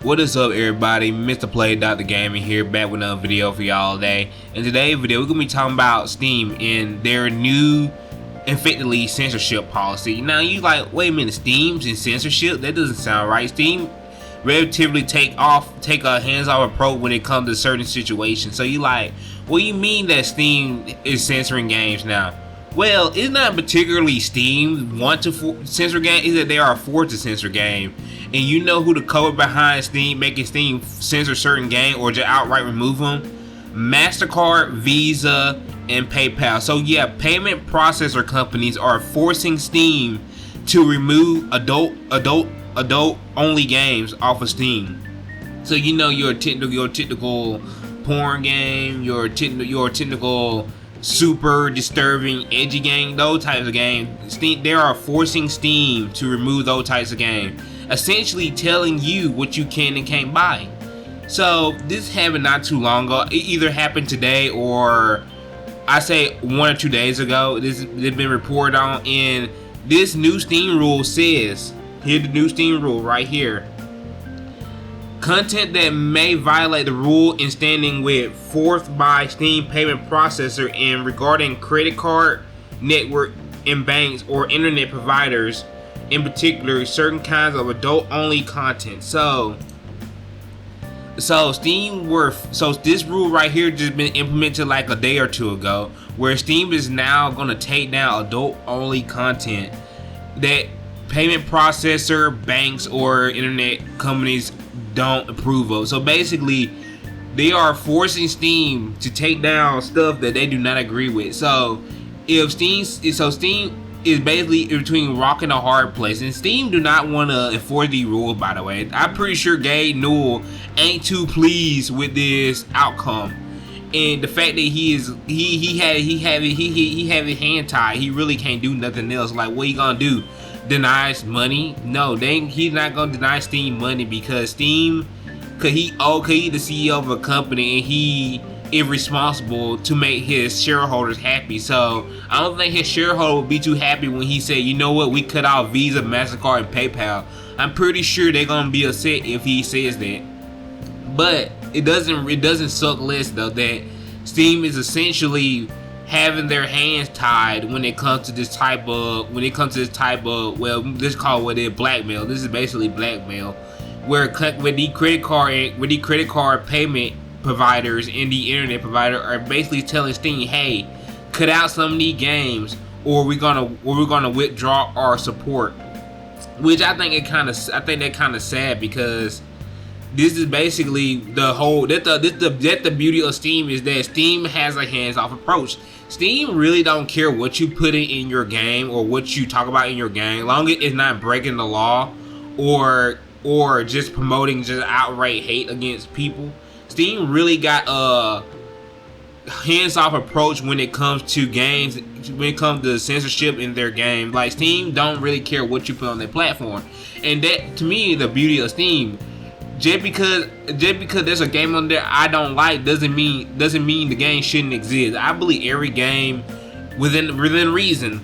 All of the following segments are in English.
What is up, everybody? Mr. Play Dr. Gaming here, back with another video for y'all today. In today's video, we're gonna be talking about Steam and their new effectively censorship policy. Now you like, wait a minute, Steam's in censorship? That doesn't sound right. Steam relatively take a hands-off approach when it comes to certain situations. So you like, what do you mean that Steam is censoring games now? Well, it's not particularly Steam want to censor games, it's that they are forced to censor game. And you know who the cover behind Steam, making Steam censor certain game or just outright remove them? MasterCard, Visa, and PayPal. So yeah, payment processor companies are forcing Steam to remove adult only games off of Steam. So you know your typical porn game, your typical super disturbing edgy game, those types of games. Steam, they are forcing Steam to remove those types of games, essentially telling you what you can and can't buy. So this happened not too long ago. It either happened today or I say 1 or 2 days ago. This has been reported on, and this new Steam rule says, here's the new Steam rule right here: content that may violate the rule in standing with forced by Steam payment processor and regarding credit card network and banks or internet providers, in particular certain kinds of adult-only content. So this rule right here just been implemented like a day or two ago, where Steam is now gonna take down adult-only content that payment processor, banks, or internet companies don't approve of. So basically, they are forcing Steam to take down stuff that they do not agree with. So Steam is basically between rock and a hard place, and Steam do not want to enforce these rules. By the way, I'm pretty sure Gabe Newell ain't too pleased with this outcome, and the fact that he have his hand tied. He really can't do nothing else. Like, what he gonna do? Denies money? No, he's not gonna deny Steam money, because Steam, he the CEO of a company and he is responsible to make his shareholders happy. So I don't think his shareholder would be too happy when he said, you know what, we cut out Visa, MasterCard, and PayPal. I'm pretty sure they're gonna be upset if he says that. But it doesn't suck less though that Steam is essentially having their hands tied when it comes to this type of well, let's call it what it is, blackmail. This is basically blackmail, where the credit card payment providers and the internet provider are basically telling Steam, hey, cut out some of these games or we're gonna withdraw our support. Which I think that kind of sad, because this is basically the beauty of Steam, is that Steam has a hands-off approach. Steam really don't care what you put in your game or what you talk about in your game, long as it's not breaking the law or just promoting just outright hate against people. Steam really got a hands-off approach when it comes to games, when it comes to censorship in their game. Like, Steam don't really care what you put on their platform, and that to me is the beauty of Steam. Just because there's a game on there I don't like doesn't mean the game shouldn't exist. I believe every game within reason,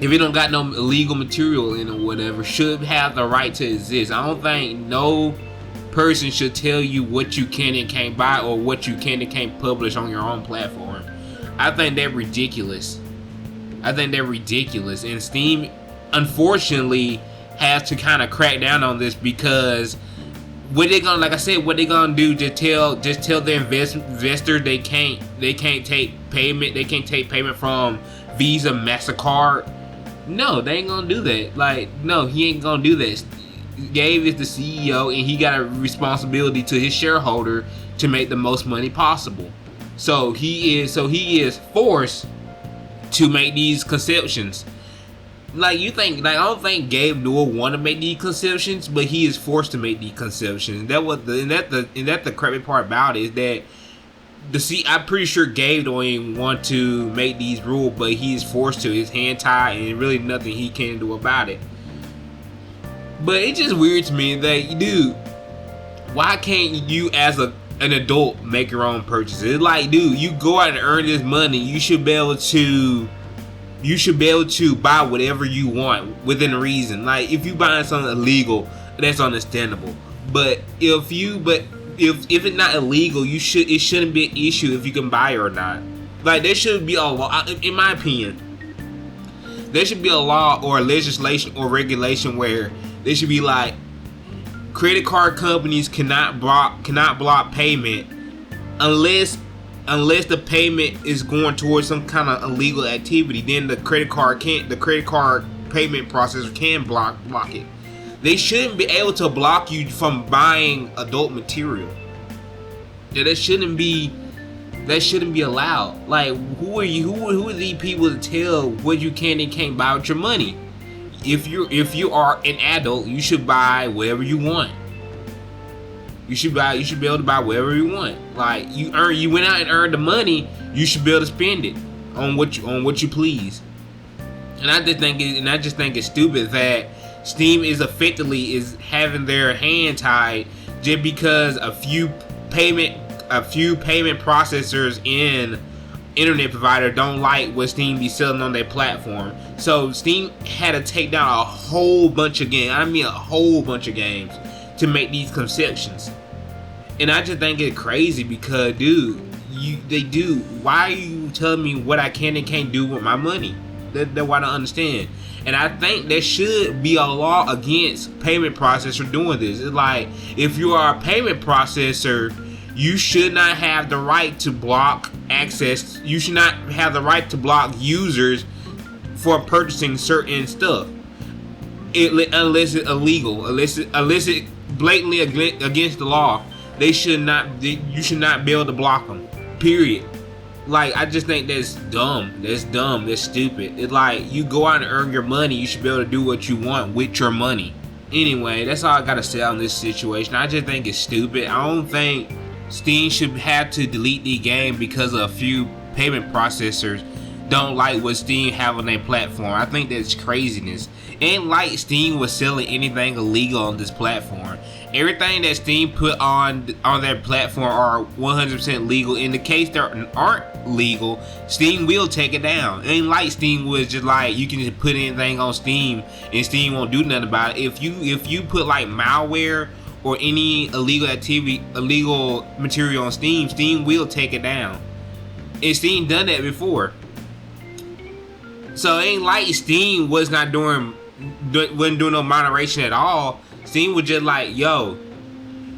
if it don't got no illegal material in it or whatever, should have the right to exist. I don't think no person should tell you what you can and can't buy or what you can and can't publish on your own platform. I think they're ridiculous. And Steam unfortunately has to kind of crack down on this, because what they gonna do, just tell their investors they can't take payment from Visa, MasterCard. No, they ain't gonna do that. Like, no, he ain't gonna do that. Gabe is the CEO and he got a responsibility to his shareholder to make the most money possible. So he is forced to make these concessions. I don't think Gabe Newell want to make these concessions, but he is forced to make these concessions. That's the crappy part about it, is that I'm pretty sure Gabe don't even want to make these rules, but he is forced to. His hand tied, and really nothing he can do about it. But it's just weird to me that, dude, why can't you as an adult make your own purchases? It's like, dude, you go out and earn this money, you should be able to buy whatever you want within reason. Like, if you buying something illegal, that's understandable. But if it's not illegal, it shouldn't be an issue if you can buy it or not. Like, there should be a law, in my opinion. There should be a law or legislation or regulation where there should be like credit card companies cannot block payment unless the payment is going towards some kind of illegal activity. Then the credit card payment processor can block it. They shouldn't be able to block you from buying adult material. That shouldn't be allowed. Like, who are you? Who are these people to tell what you can and can't buy with your money? If you are an adult, you should buy whatever you want. You should be able to buy whatever you want. Like, you went out and earned the money, you should be able to spend it on what you please. And I just think it's stupid that Steam is having their hand tied just because a few payment processors in internet provider don't like what Steam be selling on their platform. So Steam had to take down a whole bunch of games. I mean, a whole bunch of games to make these concessions. And I just think it's crazy because, dude, why are you telling me what I can and can't do with my money? That's what I don't understand. And I think there should be a law against payment processor doing this. It's like, if you are a payment processor, you should not have the right to block access. You should not have the right to block users for purchasing certain stuff, unless it's illegal, unless it's blatantly against the law. You should not be able to block them. Period. Like, I just think that's dumb. That's stupid. It's like, you go out and earn your money, you should be able to do what you want with your money. Anyway, that's all I gotta say on this situation. I just think it's stupid. I don't think Steam should have to delete the game because a few payment processors don't like what Steam have on their platform. I think that's craziness. Ain't like Steam was selling anything illegal on this platform. Everything that Steam put on their platform are 100% legal. In the case there aren't legal, Steam will take it down. Ain't like Steam was just like, you can just put anything on Steam and Steam won't do nothing about it. If you put like malware or any illegal material on Steam, Steam will take it down. And Steam done that before. So it ain't like Steam wasn't doing no moderation at all. Steam was just like, yo,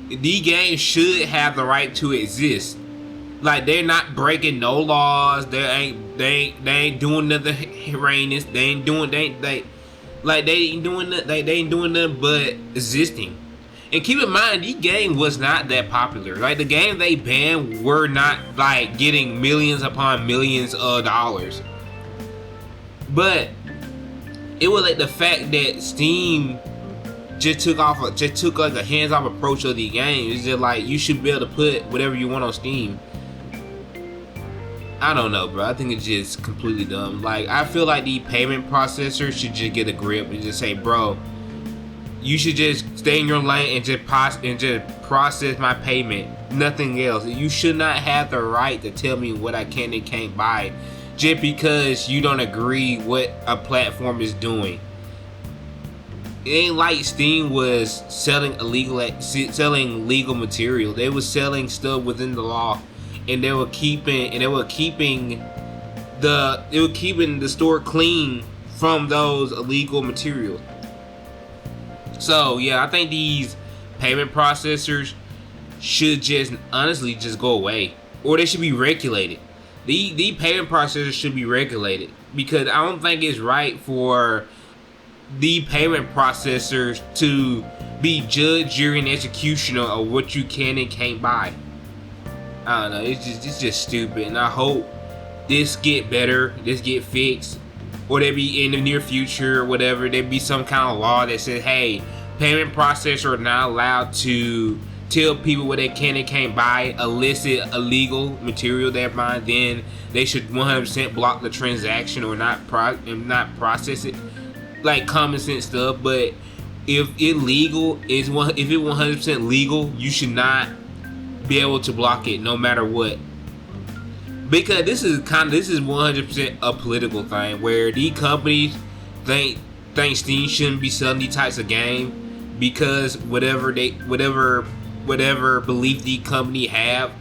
these games should have the right to exist. Like, they're not breaking no laws. They ain't doing nothing heinous. They ain't doing nothing but existing. And keep in mind, these games was not that popular. Like, the games they banned were not like getting millions upon millions of dollars. But it was like the fact that Steam just took like a hands-off approach of the game. It's just like, you should be able to put whatever you want on Steam. I don't know, bro. I think it's just completely dumb. Like, I feel like the payment processor should just get a grip and just say, bro, you should just stay in your lane and just process my payment. Nothing else. You should not have the right to tell me what I can and can't buy just because you don't agree what a platform is doing. It ain't like Steam was selling legal material. They was selling stuff within the law, and they were keeping the store clean from those illegal materials. So yeah, I think these payment processors should just honestly just go away, or they should be regulated. The payment processors should be regulated, because I don't think it's right for the payment processors to be judge, jury, and executioner of what you can and can't buy. I don't know. It's just stupid, and I hope this get better. This get fixed, or there be in the near future, or whatever. There be some kind of law that says, hey, payment processors are not allowed to tell people what they can and can't buy, illicit, illegal material they're buying. Then they should 100% block the transaction or not process it. Like common sense stuff. But if it 100% legal, you should not be able to block it no matter what. Because this is 100% a political thing where these companies think Steam shouldn't be selling these types of games. because whatever belief the company have.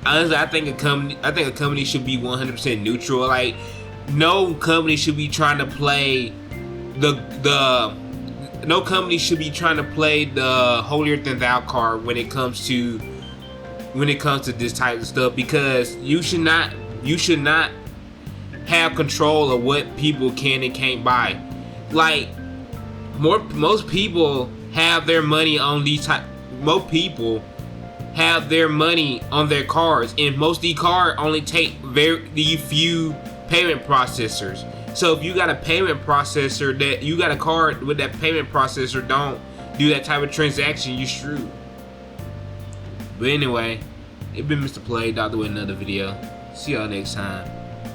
Honestly, I think a company should be 100% neutral. Like, no company should be trying to play no company should be trying to play the holier than thou card when it comes to this type of stuff, because you should not have control of what people can and can't buy. Like, most people have their money on most people have their money on their cards, and most of the cards only take very few payment processors. So if you got a payment processor that you got a card with that payment processor don't do that type of transaction, you screwed. But anyway, it's been Mr. Play, Doctor with another video. See y'all next time.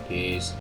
Peace.